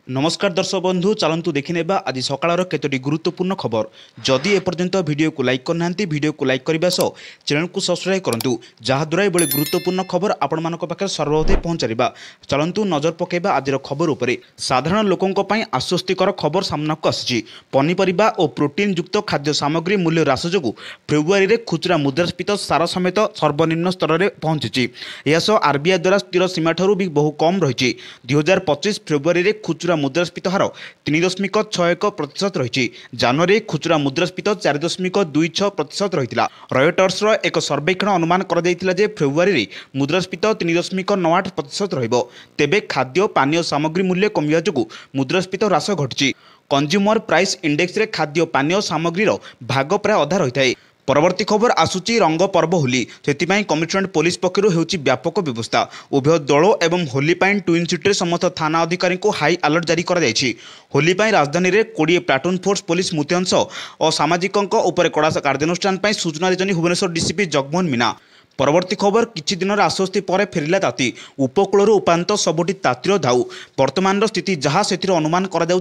नमस्कार दर्शक बंधु चलतु देखने आज सकाळ केतोटी गुरुत्वपूर्ण खबर जदि एपर्यंत वीडियो को लाइक करना वीडियो को लाइक करने सह चैनल को सब्सक्राइब करूँ जहाद्वारा ये गुरुत्वपूर्ण खबर आपण मान पाखे सर्वप्रथम पहुंचारिबा। चलतु नजर पकेबा आज खबर उपरे। साधारण लोकों पर आश्वस्तिकर खबर सामना को आसी। पनीपरिबा और प्रोटीन युक्त खाद्य सामग्री मूल्य ह्रास जो फेब्रुआरी में खुचरा मुद्रास्फीति सार समेत सर्वनिम्न स्तर में पहुंची। यह आरबीआई द्वारा स्थिर सीमा ठारू भी बहु कम रही। 2025 फेब्रुआरी में खुचरा मुद्रास्फीति हार 3.61% रही। जनवरी खुचरा मुद्रास्फीति 4.26% रही। रॉयटर्स एक सर्वेक्षण अनुमान कर फेब्रुआरी में मुद्रास्फीति 3.98% रहिबो। तेबे खाद्य पानीय सामग्री मूल्य कमिया जो मुद्रास्फीति ह्रास घटी। कंज्यूमर प्राइस इंडेक्स रे खाद्य पानीय सामग्री भाग प्राय अधा रही है। परवर्ती खबर आसूची रंग पर्व होली से कमिशनरेट पुलिस पक्षर होउची व्यापक व्यवस्था। उभय दल एवं होली ट्विन सिटी समस्त थाना अधिकारी को हाई अलर्ट जारी कर होली राजधानी में 20 प्लाटून फोर्स पुलिस मुतयन और सामाजिकों उपर कड़ा कार्यानुष्ठान सूचना देते भुवनेश्वर डीसीपी जगमोहन मीना। परवर्ती खबर किछि दिन आश्वस्ति पर फेरिला ताती। उपकूल उपात सबुठी तातीर धाऊ। वर्तमान स्थिति जहाँ से अनुमान करा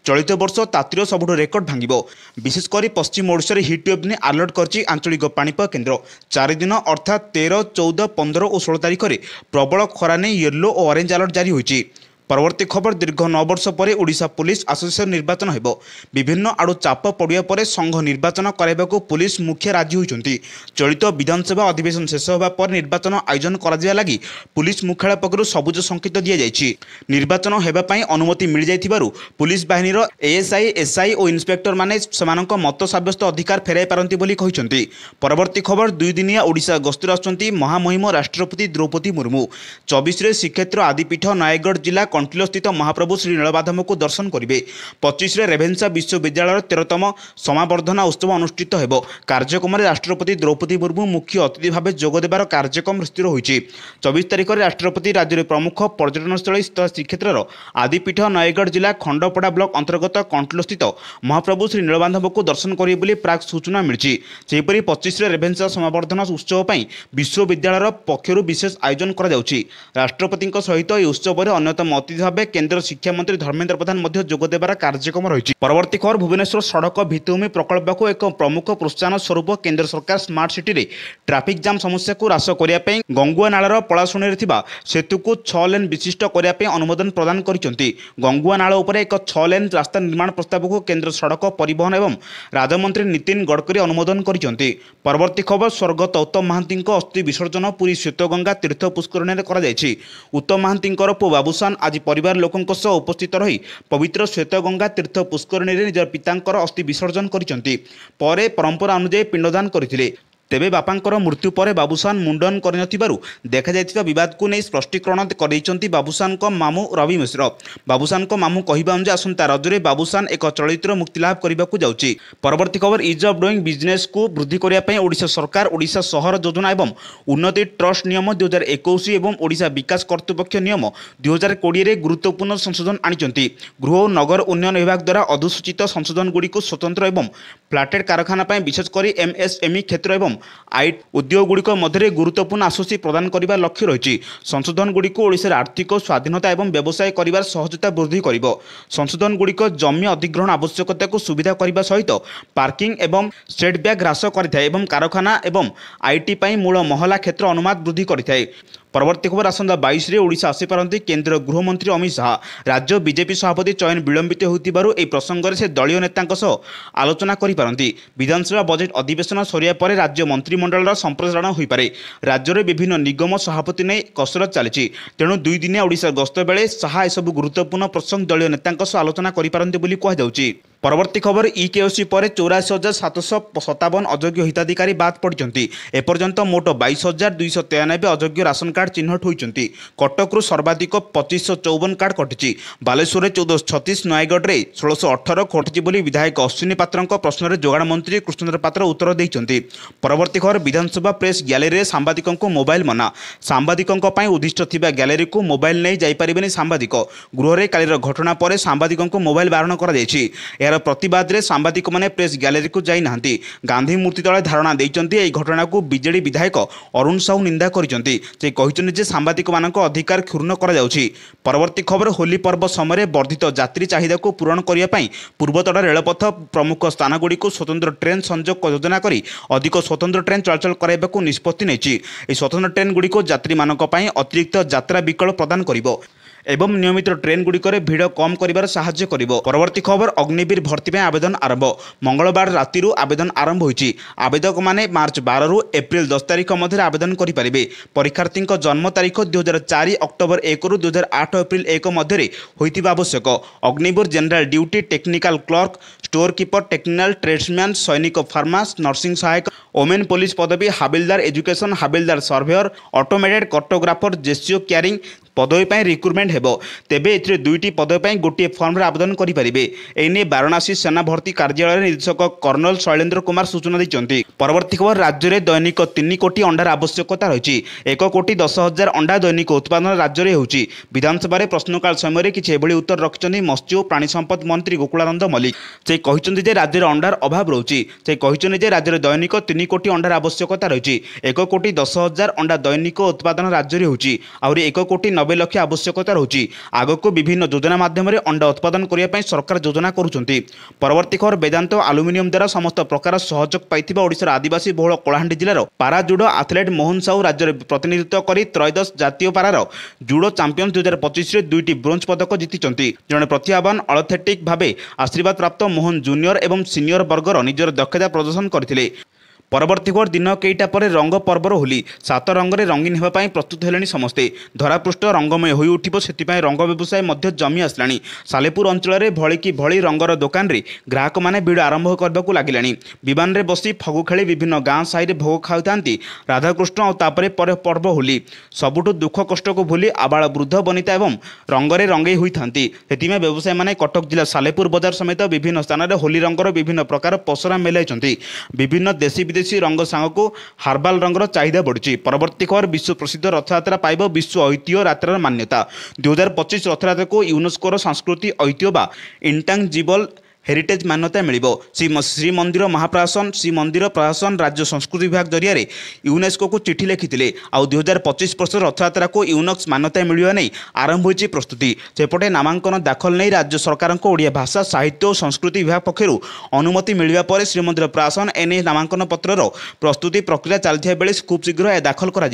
चलित वर्ष तातीर सबुठ रेकर्ड भांगिबो। विशेषकर पश्चिम ओडिशा हिट वेव ने अलर्ट करछि आंचलिक पाणीपाग केन्द्र। 4 दिन अर्थात 13, 14, 15 और 16 तारिख में प्रबल खरा ने येलो और ऑरेंज अलर्ट जारी होइछि। परवर्ती खबर दीर्घ 9 वर्ष पर ओडिशा पुलिस एसोसिएशन निर्वाचन हेबो। विभिन्न आड़ू चाप पड़िया पर संघ निर्वाचन कराइबाकू पुलिस मुख्य राजी होइछन्ति। चलित विधानसभा अधिवेशन शेष होगा पर निर्वाचन आयोजन करा लगी पुलिस मुख्यालय पक्षरु सबुज संकेत दिया जाइछि। निर्वाचन हेबा पई अनुमति मिल जाइथिबारु पुलिस बाहिनीर एएसआई, एसआई और इन्स्पेक्टर माने समानक मत साब्यस्त अधिकार फेराई पारंती बोली कहिसन्ति। परवर्ती खबर 2 दिनिया ओडिशा गस्तर आछन्ति महामहिम राष्ट्रपति द्रौपदी मुर्मू। 24 रे श्रीक्षेत्र आदिपीठ नयगढ़ जिला कंटिलो स्थित महाप्रभु श्री नीलमाधव को दर्शन करेंगे। 25 रे रेभेन्सा विश्वविद्यालय 13तम समावर्धना उत्सव अनुष्ठित हेबो। कार्यक्रम में राष्ट्रपति द्रौपदी मुर्मू मुख्य अतिथि भाव जोगदेवार कार्यक्रम स्थिर होइछि। 24 तारिख में राष्ट्रपति राज्य में प्रमुख पर्यटनस्थली स्थित श्रीक्षेत्र आदिपीठ नयगढ़ जिला खंडपड़ा ब्लॉक अंतर्गत कंटिलो स्थित महाप्रभु श्री नीलमाधव को दर्शन करेंगे बोली प्राक सूचना मिली। सेहीपरि 25 रे रेभेन्सा समावर्धना उत्सव पर विश्वविद्यालय पक्षरु विशेष आयोजन करा जाउछि। राष्ट्रपति सहित यह उत्सव में अन्यतम अतिथि भाव केन्द्र शिक्षा मंत्री धर्मेन्द्र प्रधान जोगदेवार कार्यक्रम रही। परवर्ती खबर भुवनेश्वर सड़क भित्तिभूमि प्रकल्प को एक प्रमुख प्रोत्साहन स्वरूप केन्द्र सरकार स्मार्ट सिटी रे ट्राफिक जाम समस्या को ह्रास करने गंगुआ नालार पलाशुणी सेतु को 6 लेन विशिष्ट करने अनुमोदन प्रदान करिसेंति। गंगुआ नाल उपर एक 6 लेन रास्ता निर्माण प्रस्ताव को केन्द्र सड़क परिवहन एवं राजमंत्री नितिन गडकरी अनुमोदन करिसेंति। परवर्ती खबर स्वर्गत उत्तम महांती अस्थि विसर्जन पुरी श्वेतगंगा तीर्थ पुष्करणी में कर उत्तम महांती पुओ बाबूसान आज परिवार लोकों उपस्थित रही पवित्र श्वेतगंगा तीर्थ पुष्करणी में निजर पितांकर अस्थि विसर्जन करिसेंति। परे परंपरा अनुसार पिंडदान करथिले। तेबे बापांकर मृत्यु पर बाबूसान मुंडन कर देखा जायथिबा विवाद को नहीं स्पष्टीकरण कर बाबूसान को मामू रवि मिश्र। बाबूसान को मामू कहवा अनुसार आसंता रजरे बाबूसान एक चलचित्र मुक्तिलाभ करने को जाउछि। परवर्ती खबर इज ऑफ डूइंग बिजनेस को वृद्धि करने ओडिशा सरकार ओडिशा सहर योजना एवं उन्नति ट्रस्ट नियम 2021 एवं ओडिशा विकास कर्तृपक्ष नियम 2020 रे गुरुत्वपूर्ण संशोधन आनिचंती। गृह और नगर उन्नयन विभाग द्वारा अधिसूचित संशोधन गुड़िक स्वतंत्र एवं फ्लाटेड कारखाना विशेषकर एमएसएमई क्षेत्र एवं आईटी उद्योग गुड़िक मध्य गुरुत्वपूर्ण आश्वस्ति प्रदान करने लक्ष्य रही। संशोधन गुड़िक ओडिशार आर्थिक स्वाधीनता एवं व्यवसाय कर सहजता वृद्धि कर। संशोधन गुड़िक जमी अधिग्रहण आवश्यकता को सुविधा करने सहित पार्किंग एवं सेट बैक ह्रास कर कारखाना एवं आईटी मूल महला क्षेत्र अनुमाद वृद्धि कर। परवर्ती खबर आसंता 22 रे ओडिशा आसीपारती केन्द्र गृहमंत्री अमित शाह। राज्य बीजेपी सभापति चयन विलंबित होतिबारु ए प्रसंग में से दलीय नेतांक सह आलोचना करिपारती। विधानसभा बजेट अधिवेशन सरिया पर राज्य मंत्रिमंडल संप्रसारण हो पारे। राज्य में विभिन्न निगम सभापति नहीं कसरत चली। तेणु 2 दिनिया ओडिशा गस्त बेले शाह एसबू गुरुत्वपूर्ण प्रसंग दलीय नेतांक सह आलोचना करिपारती बोली कहुछि। परवर्ती खबर इकेओसी पर 84,757 अयोग्य हिताधिकारी बाद पड़ती। एपर्यंत मोट 22,293 अयोग्य राशन कार्ड चिन्हट होती। कटकू सर्वाधिक 2554 कार्ड कटिची। बालेश्वर 1436, नयगढ़ में 1618 कटिची बोली विधायक अश्विनी पात्र प्रश्न जोगाड़ मंत्री कृष्णचंद्र पात्र उत्तर देते। परवर्ती खबर विधानसभा प्रेस गैलेरी में सांबादिकों को मोबाइल मना। सांबादिकों उद्दिष्ट थिबा गैलेरी को मोबाइल नहीं जाइपारे सांबादिक। गृह में कालीर घटना पर सांबादिकों को मोबाइल बारण कर। यार प्रतिवाद में सांबादिक मैंने प्रेस गैलेरी को जाई नाहंती। गांधी मूर्ति तले धारणा देइचंती। एई घटना को बीजेडी विधायक अरुण साहू निंदा करिसंती। से कहिसंती जे सांबादिक मानक अधिकार क्षुण्ण करा जाउछि। परवर्ती खबर होली पर्व समय वर्धित यात्री चाहिदा को पूरण करिया पई पूर्वतट रेलपथ प्रमुख स्थानगुड़ी को स्वतंत्र ट्रेन संजोग योजना करी अधिक स्वतंत्र ट्रेन चलाचल कराइबाकू निष्पत्ति नेछि। एई स्वतंत्र ट्रेन गुड़ी को यात्री मानक पई अतिरिक्त यात्रा विकल्प प्रदान करिवो एवं नियमित ट्रेन गुड़िकर भिड़ कम कर साहाय्य करिवो। परवर्ती खबर अग्निवीर भर्ती में आवेदन आरंभ। मंगलवार राति आवेदन आरंभ होइछि। आवेदक माने मार्च 12 रु एप्रिल 10 तारिख मध्य आवेदन करें। परीक्षार्थी जन्म तारीख 2004 अक्टोबर 1 रु 2008 एप्रिल 1 मध्य होइतिबा आवश्यक। Agniveer general duty technical clerk store keeper technical tradesman सैनिक फार्मास नर्सिंग सहायक ओमेन पुलिस पदवी हाबिलदार एजुकेशन हाबिलदार सर्वेयर ऑटोमेटेड कार्टोग्राफर जेसीओ क्यारिंग पदवी पर रिक्रुटमेंट हेबो। तेबे एथिरे दुईटी पदवी पर गोटे फॉर्म रे आवेदन करि परिबे। एने वाराणसी सेना भर्ती कार्यालय निर्देशक कर्नल शैलेन्द्र कुमार सूचना दैचंती। परवर्ती खबर राज्य में दैनिक 3 कोटी अंडार आवश्यकता रही। 1 कोटी 10 हजार अंडा दैनिक उत्पादन राज्य में होउछि। विधानसभा प्रश्नकाल समय किछि एभली उत्तर रखिछन्ती मत्स्य और प्राणी संपद मंत्री गोकुलानंद मल्लिक। से कहिछन्ती जे राज्य में अंडार अभाव रहुछि। से कहिछन्ती जे राज्य में दैनिक 3 कोटी अंडार आवश्यकता रही। 1 कोटी 10 हजार अंडा दैनिक उत्पादन राज्य में होउछि। आउरी 1 कोटी 90 लाख आवश्यकता रही। आगक विभिन्न योजना माध्यम अंडा उत्पादन करने सरकार योजना करुँच। परवर्ती खबर वेदांत आलुमिनियम द्वारा समस्त प्रकार सहयोग पाई ओडिशार आदिवासी बहुल कलाहांडी जिलार पारा जुडो आथलेट मोहन साहू राज्य में प्रतिनिधित्व कर त्रयोदश जातीय पारार जुडो चैंपियन 2025 में 2टी ब्रोंज पदक जीति। जड़े प्रतिभावान अथलेटिक भाव आशीर्वाद प्राप्त मोहन जूनियर एवं सिनियर वर्गर निजर दक्षता प्रदर्शन करथिले। परवर्ती खबर दिन केईटा पर रंग पर्वर होली 7 रंग में रंगीन होगापी प्रस्तुत हेलेनी समस्ते। धरापृष्ठ रंगमय हो उठिब सेतिपाई रंग व्यवसाय मध्य जमी आसलानी। सालेपुर अंचल में भली कि भली रंगर दुकान रे ग्राहक माने भिड़ आरंभ करने लगिलानी। विमान रे बसी फगु खेली विभिन्न गाँ साई भोग खाऊँ राधाकृष्ण और तापरे पर्व होली। सबुठु दुख कष्ट को भूली आबाल वृद्ध बनिता एवं रंगरे रंगई होता। से व्यवसायी माने कटक जिला सालेपुर बजार समेत विभिन्न स्थान में होली रंगर विभिन्न प्रकार पसरा मेलाई। विभिन्न देशी विदेशी रंग सांग को हार्बाल रंगर चाहिदा बढ़ी। परवर्ती खबर विश्व प्रसिद्ध रथयात्रा पाइब विश्व ऐतिह्य यात्रार मान्यता। 2025 रथयात्रा को यूनेस्कोर संस्कृति ऐतिह्य बा इंटांजिबल हेरिटेज मान्यता मिलिबो। श्रीमंदिर महाप्रशासन श्रीमंदिर प्रशासन राज्य संस्कृति विभाग जरिया यूनेस्को को चिठी लिखिते। आउ 2025 वर्ष रथयात्रा को यूनेस्को मान्यता मिलवा नहीं आरंभ होइछि प्रस्तुति। सेपटे नामांकन दाखल नहीं राज्य सरकार ओडिया भाषा साहित्य और संस्कृति विभाग पक्षर अनुमति मिलवा पर श्रीमंदिर प्रशासन एने नामांकन पत्रर प्रस्तुति प्रक्रिया चलता बेले खूब शीघ्र यह दाखल कर।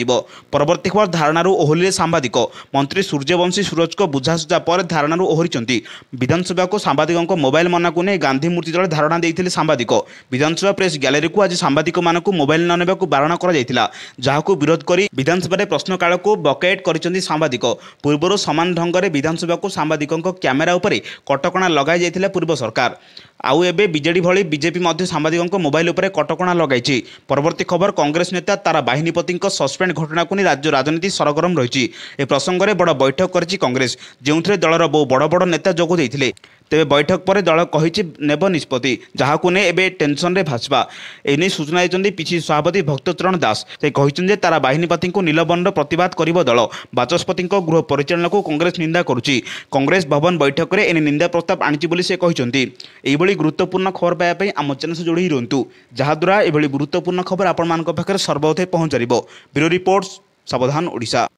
परवर्ती खबर धारणारू ओहलिले सांबादिक। मंत्री सूर्यवंशी सूरज को बुझासुझा पर धारणारू ओहरिचंती। विधानसभा को सांबादिकों मोबाइल मना ने गांधी मूर्ति तले धारणा देते सांबादिक। विधानसभा प्रेस गैलेरी को आज सांबादिक मानक मोबाइल न नेबाकू बारण करा जहां विरोध करी विधानसभा प्रश्नकाल को बकेट करिसेंती सांबादिक। पूर्व समान ढंग से विधानसभा को सांबादिकों कैमेरा उपरे कटकणा लगाई जाइथिला पूर्व सरकार। आउ एबे बीजेडी भली बीजेपी मध्य सांबादिकों मोबाइल उपरे कटकणा लगाई। परवर्ती खबर कांग्रेस नेता तारा बाहिनीपति सस्पेंड घटना को राज्य राजनीति सरगरम रही। ए प्रसंग में बड़ बैठक करिछि कांग्रेस जो दलर बहु बड़ बड़ नेता जोग देइथिले। तेबे बैठक पर दल कहिछि नेब निष्पत्ति जहां ने एबे टेंशन रे भाजपा एने सूचना देइछन्ती पिछि सभापति भक्तचरण दास। से कहिछन्ती तारा बाहिनीपति को नीलबंड प्रतिवाद करिवो दल। बाचस्पति गृह परिचालन को कांग्रेस निंदा करुछि। कांग्रेस भवन बैठक में एने निंदा प्रस्ताव आनिछि बोली से कहिछन्ती। एइभली गुरुत्वपूर्ण खबर पाइबा पई आम चैनल से जोड़ी रहंतु जहाद्वारा एभली गुरुत्वपूर्ण खबर आपण मानक पाखरे सर्वप्रथम पहुंचरिबो। ब्यूरो रिपोर्ट्स सावधान ओडिशा।